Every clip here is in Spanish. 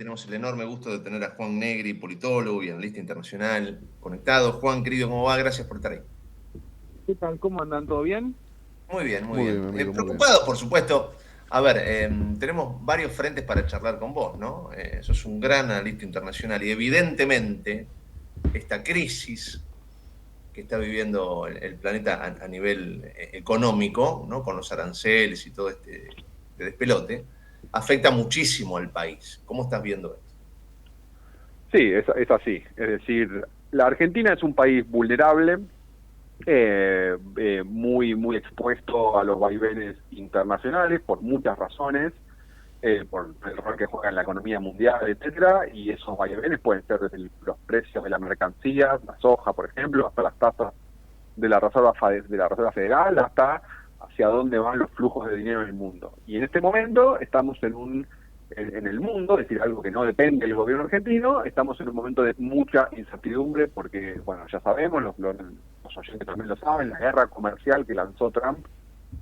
tenemos el enorme gusto de tener a Juan Negri, politólogo y analista internacional, conectado. Juan, querido, ¿cómo va? Gracias por estar ahí. ¿Qué tal? ¿Cómo andan? ¿Todo bien? Muy bien, muy Muy bien, bien. mi amigo, muy bien. Preocupados, por supuesto. A ver, tenemos varios frentes para charlar con vos, ¿no? Sos un gran analista internacional y evidentemente esta crisis que está viviendo el planeta a nivel económico, ¿no? Con los aranceles y todo este despelote, afecta muchísimo al país. ¿Cómo estás viendo esto? Sí, es así. Es decir, la Argentina es un país vulnerable, muy expuesto a los vaivenes internacionales por muchas razones, por el rol que juega en la economía mundial, etcétera, y esos vaivenes pueden ser desde los precios de la mercancía, la soja, por ejemplo, hasta las tasas de la Reserva Federal, hasta hacia dónde van los flujos de dinero en el mundo. Y en este momento estamos en el mundo, es decir, algo que no depende del gobierno argentino, estamos en un momento de mucha incertidumbre porque, bueno, ya sabemos, los oyentes también lo saben, la guerra comercial que lanzó Trump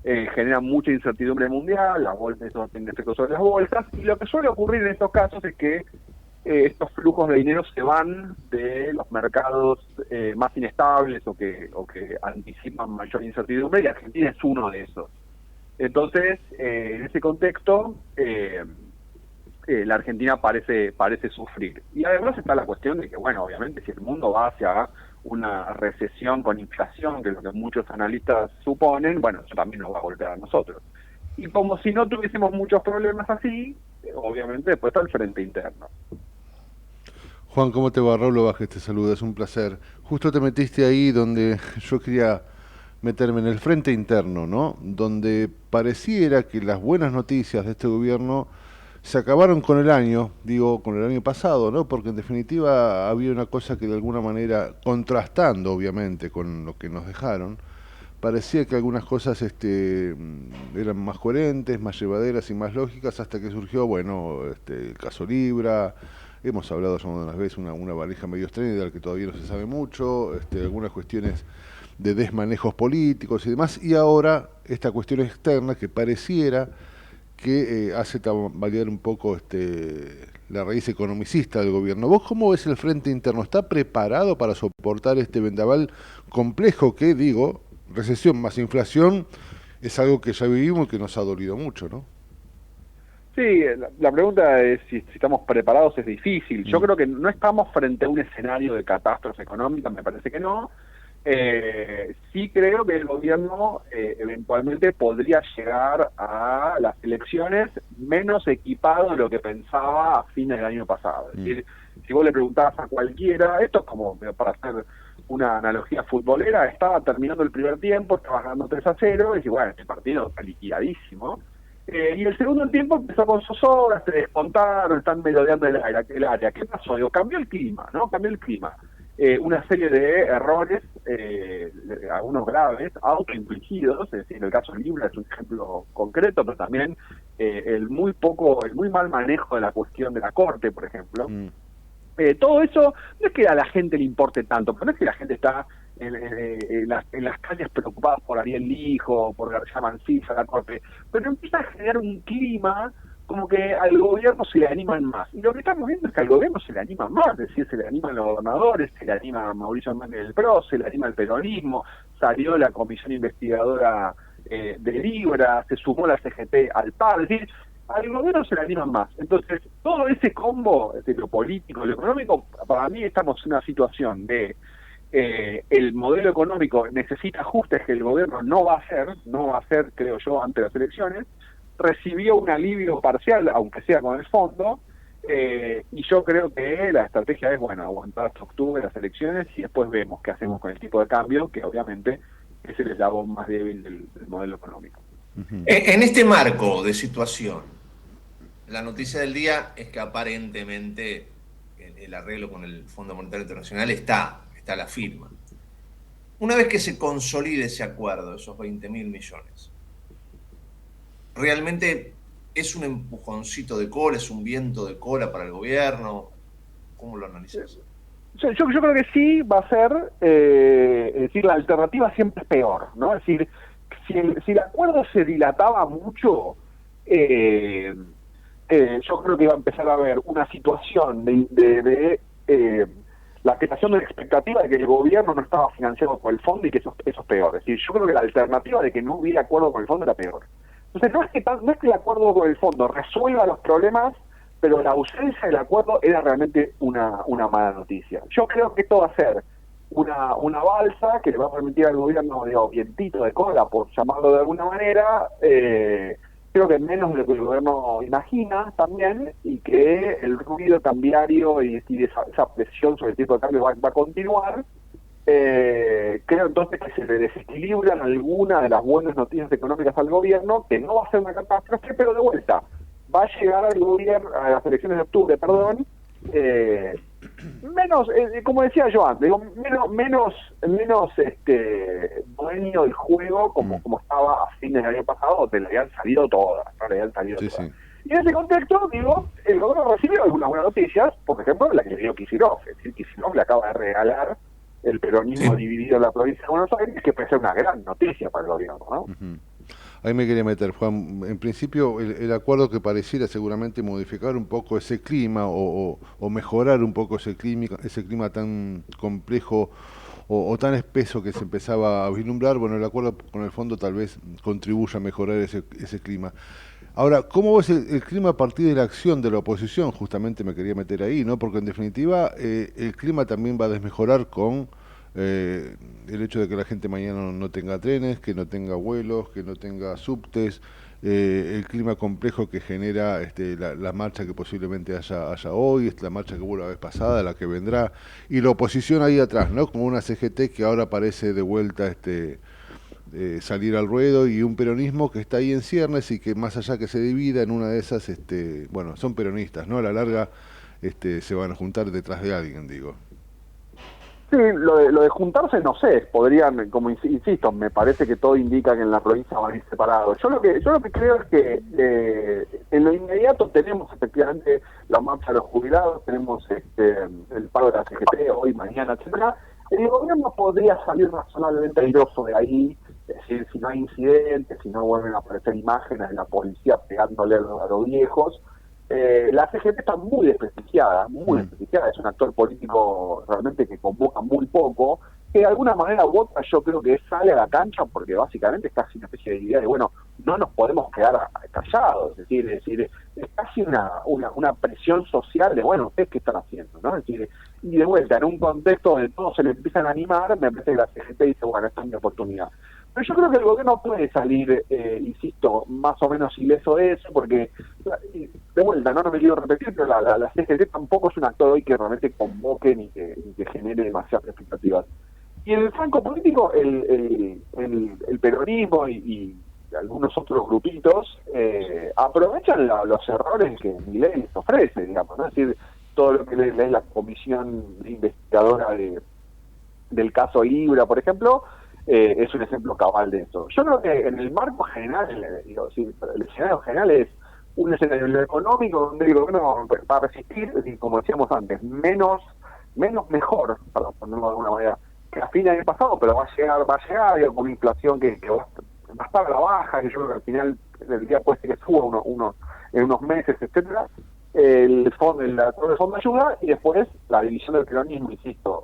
genera mucha incertidumbre mundial, la bolsa, eso tiene efectos sobre las bolsas, y lo que suele ocurrir en estos casos es que estos flujos de dinero se van de los mercados más inestables o que anticipan mayor incertidumbre, y Argentina es uno de esos. Entonces, en ese contexto, la Argentina parece sufrir. Y además está la cuestión de que, bueno, obviamente si el mundo va hacia una recesión con inflación, que es lo que muchos analistas suponen, bueno, eso también nos va a golpear a nosotros. Y como si no tuviésemos muchos problemas así, obviamente después está el frente interno. Juan, ¿cómo te va? Raúl Vázquez te saluda, es un placer. Justo te metiste ahí donde yo quería meterme en el frente interno, ¿no? Donde pareciera que las buenas noticias de este gobierno se acabaron con el año, digo, con el año pasado, ¿no? Porque en definitiva había una cosa que de alguna manera, contrastando obviamente con lo que nos dejaron, parecía que algunas cosas eran más coherentes, más llevaderas y más lógicas hasta que surgió, bueno, el caso Libra. Hemos hablado ya unas veces una valija medio extraña de la que todavía no se sabe mucho, algunas cuestiones de desmanejos políticos y demás, y ahora esta cuestión externa que pareciera que hace tambalear un poco la raíz economicista del gobierno. ¿Vos cómo ves el frente interno? ¿Está preparado para soportar este vendaval complejo que, digo, recesión más inflación, es algo que ya vivimos y que nos ha dolido mucho, ¿no? Sí, la pregunta es si estamos preparados, es difícil. Yo Mm. creo que no estamos frente a un escenario de catástrofe económica, me parece que no. Sí creo que el gobierno eventualmente podría llegar a las elecciones menos equipado de lo que pensaba a fines del año pasado. Es Mm. decir, si vos le preguntabas a cualquiera, esto es como para hacer una analogía futbolera, estaba terminando el primer tiempo, estaba ganando 3-0, y decís, bueno, este partido está liquidadísimo. Y el segundo tiempo empezó con zozobras, se descontaron, están merodeando el área. ¿Qué pasó? Digo, cambió el clima, ¿no? Cambió el clima. Una serie de errores, algunos graves, autoinfligidos, es decir, el caso Libra es un ejemplo concreto, pero también el muy mal manejo de la cuestión de la Corte, por ejemplo. Mm. Todo eso no es que a la gente le importe tanto, pero no es que la gente está en las calles preocupadas por Ariel Lijo, por García Mancilla, la Corte, pero empieza a generar un clima como que al gobierno se le animan más. Y lo que estamos viendo es que al gobierno se le animan más, es decir, se le animan los gobernadores, se le anima a Mauricio Hernández del PRO, se le anima el peronismo, salió la comisión investigadora de Libra, se sumó la CGT al PAR, es decir, al gobierno se le animan más. Entonces, todo ese combo, de lo político, lo económico, para mí estamos en una situación de el modelo económico necesita ajustes que el gobierno no va a hacer, creo yo, ante las elecciones, recibió un alivio parcial, aunque sea con el fondo, y yo creo que la estrategia es, bueno, aguantar hasta octubre las elecciones y después vemos qué hacemos con el tipo de cambio, que obviamente es el eslabón más débil del modelo económico. Ujú. En este marco de situación, la noticia del día es que aparentemente el arreglo con el Fondo Monetario Internacional está a la firma. Una vez que se consolide ese acuerdo, esos 20.000 millones, ¿realmente es un empujoncito de cola, es un viento de cola para el gobierno? ¿Cómo lo analizas? Yo creo que sí va a ser, es decir, la alternativa siempre es peor, ¿no? Es decir, si el acuerdo se dilataba mucho, yo creo que iba a empezar a haber una situación la creación de la expectativa de que el gobierno no estaba financiado por el fondo y que eso es peor. Es decir, yo creo que la alternativa de que no hubiera acuerdo con el fondo era peor. Entonces, no es que el acuerdo con el fondo resuelva los problemas, pero la ausencia del acuerdo era realmente una mala noticia. Yo creo que esto va a ser una balsa que le va a permitir al gobierno, vientito de cola, por llamarlo de alguna manera, creo que menos de lo que el gobierno imagina también, y que el ruido cambiario y esa presión sobre el tipo de cambio va a continuar. Creo entonces que se le desequilibran algunas de las buenas noticias económicas al gobierno, que no va a ser una catástrofe, pero de vuelta, va a llegar al gobierno, a las elecciones de octubre, menos, como decía yo antes, menos dueño del juego como estaba a fines del año pasado, donde le habían salido todas, ¿no? Le habían salido todas. Sí. Y en ese contexto, el gobierno recibió algunas buenas noticias, por ejemplo, la que le dio Kicillof. Es decir, Kicillof le acaba de regalar el peronismo dividido en la provincia de Buenos Aires, que puede ser una gran noticia para el gobierno, ¿no? Uh-huh. Ahí me quería meter, Juan. En principio, el acuerdo que pareciera seguramente modificar un poco ese clima o mejorar un poco ese clima tan complejo o tan espeso que se empezaba a vislumbrar, bueno, el acuerdo con el fondo tal vez contribuya a mejorar ese clima. Ahora, ¿cómo ves el clima a partir de la acción de la oposición? Justamente me quería meter ahí, ¿no? Porque en definitiva el clima también va a desmejorar con el hecho de que la gente mañana no tenga trenes, que no tenga vuelos, que no tenga subtes, el clima complejo que genera la marcha que posiblemente haya hoy, la marcha que hubo la vez pasada, la que vendrá, y la oposición ahí atrás, ¿no? Como una CGT que ahora parece de vuelta salir al ruedo, y un peronismo que está ahí en ciernes y que más allá que se divida en una de esas, bueno, son peronistas, ¿no? A la larga se van a juntar detrás de alguien, digo. Sí, lo de juntarse no sé, podrían, como insisto, me parece que todo indica que en la provincia van a ir separados. Yo lo que creo es que en lo inmediato tenemos efectivamente la marcha de los jubilados, tenemos el paro de la CGT hoy, mañana, etcétera. El gobierno podría salir razonablemente airoso de ahí, es decir, si no hay incidentes, si no vuelven a aparecer imágenes de la policía pegándole a los viejos. La CGT está muy desprestigiada, es un actor político realmente que convoca muy poco, que de alguna manera u otra yo creo que sale a la cancha porque básicamente es casi una especie de idea de, bueno, no nos podemos quedar callados, es decir, es casi una presión social de, bueno, ¿ustedes qué están haciendo? ¿No? Es decir, y de vuelta, en un contexto donde todos se le empiezan a animar, me parece que la CGT dice, bueno, esta es mi oportunidad. Pero yo creo que el gobierno puede salir, insisto, más o menos ileso de eso, porque, de vuelta, no me quiero repetir, pero la CGT tampoco es un actor hoy que realmente convoque ni que genere demasiadas expectativas. Y en el flanco político, el peronismo y algunos otros grupitos aprovechan los errores que Milei les ofrece, digamos, ¿no? Es decir, todo lo que es la comisión investigadora del caso Libra, por ejemplo, es un ejemplo cabal de eso. Yo creo que en el marco general, el escenario general es un escenario económico donde el gobierno va a resistir, y como decíamos antes, menos mejor, para ponerlo de alguna manera, que a fin del año pasado, pero va a llegar con una inflación que va a estar a la baja, que yo creo que al final del día puede ser que suba en unos meses, etcétera. El fondo de ayuda, y después la división del peronismo, insisto,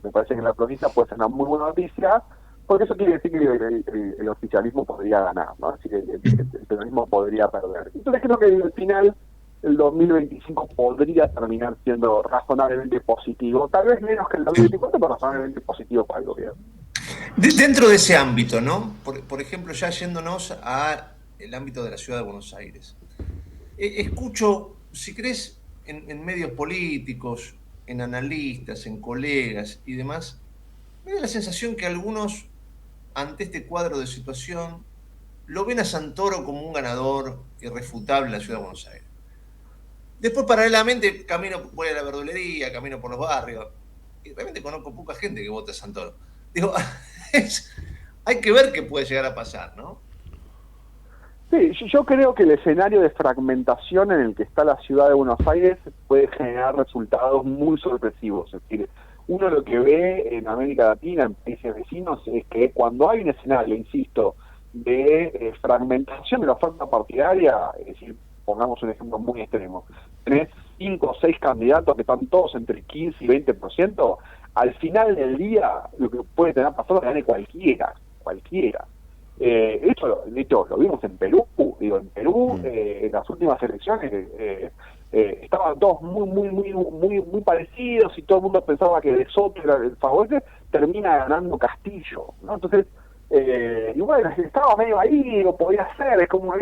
me parece que en la provincia puede ser una muy buena noticia, porque eso quiere decir que el oficialismo podría ganar, ¿no? Así que el peronismo podría perder. Entonces creo que al final el 2025 podría terminar siendo razonablemente positivo, tal vez menos que el 2024, pero razonablemente positivo para el gobierno. Dentro de ese ámbito, ¿no? Por ejemplo, ya yéndonos al ámbito de la ciudad de Buenos Aires. Escucho, si crees, en medios políticos, en analistas, en colegas y demás, me da la sensación que algunos, ante este cuadro de situación, lo ven a Santoro como un ganador irrefutable en la ciudad de Buenos Aires. Después, paralelamente, voy a la verdulería, camino por los barrios, y realmente conozco poca gente que vote a Santoro. Digo, hay que ver qué puede llegar a pasar, ¿no? Sí, yo creo que el escenario de fragmentación en el que está la ciudad de Buenos Aires puede generar resultados muy sorpresivos. Es decir, uno lo que ve en América Latina, en países vecinos, es que cuando hay un escenario, insisto, de fragmentación de la oferta partidaria, es decir, pongamos un ejemplo muy extremo, tenés 5 o 6 candidatos que están todos entre 15 y 20%, al final del día lo que puede tener pasado es que gane cualquiera. Esto de hecho lo vimos en Perú, en las últimas elecciones estaban todos muy parecidos y todo el mundo pensaba que De Soto era el favorito, termina ganando Castillo, ¿no? Entonces y bueno, estaba medio ahí, lo podía hacer, es como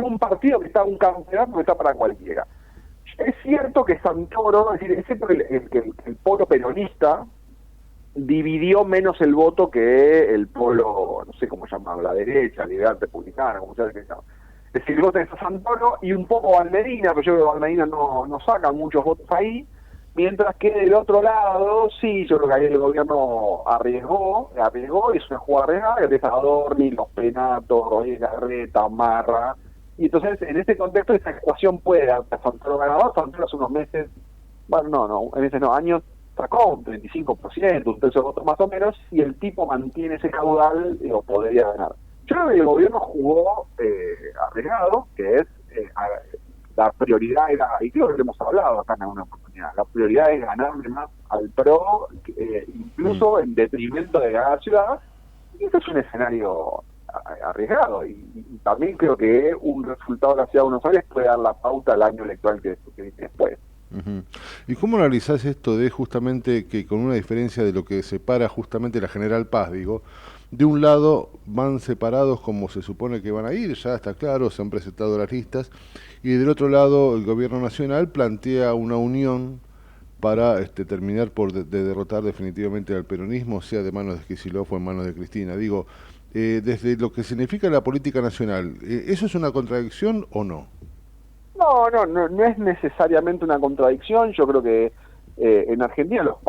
un partido que está, un campeonato que está para cualquiera. Es cierto que Santoro, es decir, es cierto que el polo peronista dividió menos el voto que el polo, no sé cómo llamarlo, la derecha, liberal republicana, como sea que sea. Es decir, vos tenés a Santoro y un poco Valmerina, pero yo creo que Valmerina no saca muchos votos ahí, mientras que del otro lado, sí, yo creo que ahí el gobierno arriesgó, y es una jugada arriesgada, que tenés a Adorni, Los Penatos, Rodríguez Larreta, Marra, y entonces en ese contexto esa ecuación puede dar a Santoro ganador. Santoro hace unos meses, años, sacó un 35%, un tercio de votos más o menos, y el tipo mantiene ese caudal, podría ganar. Yo creo que el gobierno jugó arriesgado, que es, la prioridad era, y creo que lo hemos hablado acá en alguna oportunidad, la prioridad es ganarle más al PRO, incluso en detrimento de ganar ciudad, y eso es un escenario arriesgado, y también creo que un resultado de la Ciudad de Buenos Aires puede dar la pauta al año electoral que viene después. ¿Y cómo analizás esto de justamente que con una diferencia de lo que separa justamente la General Paz, digo, de un lado van separados como se supone que van a ir, ya está claro, se han presentado las listas, y del otro lado el gobierno nacional plantea una unión para terminar por de derrotar definitivamente al peronismo, sea de manos de Kicillof o en manos de Cristina? Digo, desde lo que significa la política nacional, ¿eso es una contradicción o no? No es necesariamente una contradicción. Yo creo que en Argentina los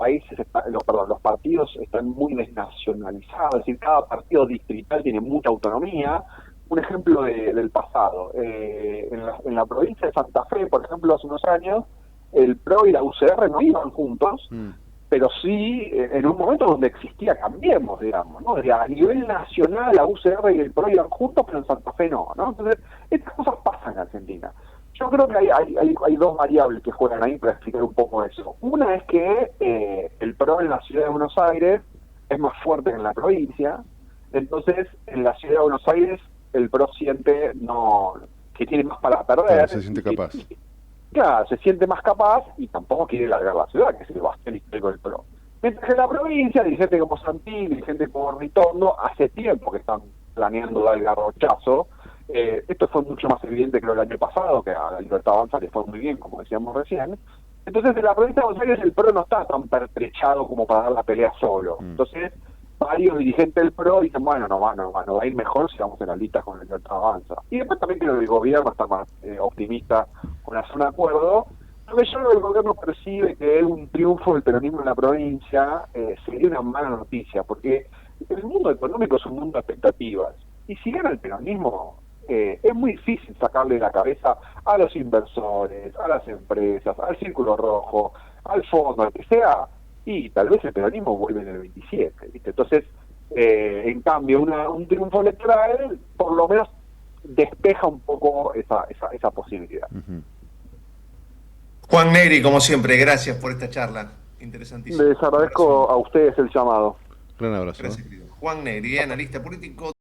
partidos están muy desnacionalizados, es decir, cada partido distrital tiene mucha autonomía. Un ejemplo del pasado, en la provincia de Santa Fe, por ejemplo, hace unos años, el PRO y la UCR no iban juntos, pero sí en un momento donde existía Cambiemos, digamos, ¿no? A nivel nacional la UCR y el PRO iban juntos, pero en Santa Fe no, ¿no? Entonces, estas cosas pasan en Argentina. Yo creo que hay dos variables que juegan ahí para explicar un poco eso. Una es que el PRO en la Ciudad de Buenos Aires es más fuerte que en la provincia, entonces en la Ciudad de Buenos Aires el PRO siente que tiene más para perder. Claro, se siente capaz. Claro, se siente más capaz y tampoco quiere largar la ciudad, que es el bastión histórico del PRO. Mientras que en la provincia, dirigentes como Santilli, dirigentes como Ritondo, hace tiempo que están planeando dar el garrochazo. Esto fue mucho más evidente que el año pasado, que a la Libertad Avanza le fue muy bien, como decíamos recién. Entonces, en la provincia de Buenos Aires el PRO no está tan pertrechado como para dar la pelea solo. Entonces, varios dirigentes del PRO dicen, bueno, no va a ir mejor si vamos en la lista con la Libertad Avanza. Y después también creo que el gobierno está más optimista con hacer un acuerdo. Porque yo creo que el gobierno percibe que un triunfo del peronismo en la provincia sería una mala noticia, porque el mundo económico es un mundo de expectativas. Y si gana el peronismo, es muy difícil sacarle la cabeza a los inversores, a las empresas, al Círculo Rojo, al fondo, al que sea, y tal vez el peronismo vuelve en el 27, ¿viste? Entonces, en cambio, un triunfo electoral por lo menos despeja un poco esa posibilidad. Juan Negri, como siempre, gracias por esta charla. Interesantísima. Les agradezco a ustedes el llamado. Gran abrazo. Gracias, querido. Juan Negri, analista político.